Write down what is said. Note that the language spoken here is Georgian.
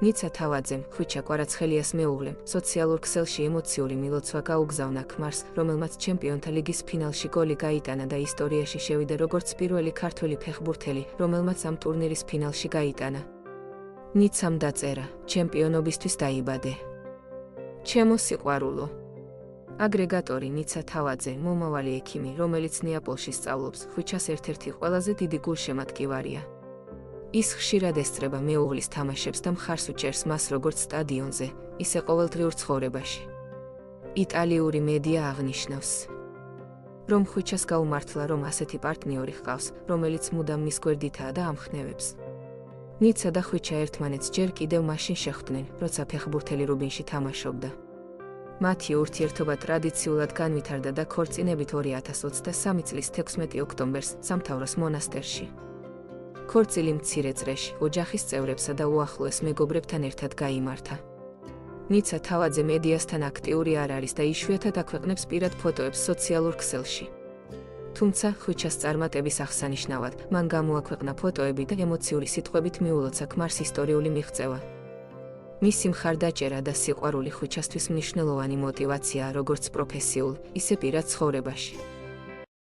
ნიცა თავაძემ, ხვიჩა კვარაცხელიას მეუღლემ, სოციალურ ქსელში ემოციური მილოცვა გაუგზავნა ქმარს, რომელმაც ჩემპიონთა ლიგის ფინალში გოლი გაიტანა და ისტორიაში შევიდა როგორც პირველი ქართველი ფეხბურთელი, რომელმაც ამ ტურნირის ფინალში გაიტანა. ნიცამ დაწერა, ჩემპიონობისთვის დაიბადე. ჩემო სიყვარულო. აგრეგატორი ნიცა თავაძე, მომავალი ექიმი, რომელიც ნეაპოლში სწავლობს, ხვიჩას ერთ-ერთი ყველაზე დიდი გულშემატკივარია. ის ხშირად ესწრება მეუღლის თამაშებს და მხარს უჭერს მას როგორც სტადიონზე, ისე ყოველდღიურ ცხოვრებაში. იტალიური მედია აღნიშნავს, რომ ხვიჩას გაუმართლა, რომ ასეთი პარტნიორი ჰყავს, რომელიც მუდამ მის გვერდითაა და ამხნევებს. ნიცა და ხვიჩა ერთმანეთს ჯერ კიდევ მაშინ შეხვდნენ, როცა ფეხბურთელი რუბინში თამაშობდა. მათი ურთიერთობა ტრადიციულად განვითარდა და ქორწინებით 2023 წლის 16 ოქტომბერს სამთავროს მონასტერში. ქორწილი მცირე წრეში, ოჯახის წევრებსა და უახლოეს მეგობრებთან ერთად გაიმართა. ნიცა თავაძე მედიასთან აქტიური არ არის და იშვიათად აქვეყნებს პირად ფოტოებს სოციალურ ქსელში. თუმცა, ხვიჩას წარმატების აღსანიშნავად, მან გამოაქვეყნა ფოტოები და ემოციური სიტყვებით მიულოცა ქმარს ისტორიული მიღწევა. მისი მხარდაჭერა და სიყვარული ხვიჩასთვის მნიშვნელოვანი მოტივაციაა როგორც პროფესიულ, ისე პირად ცხოვრებაში.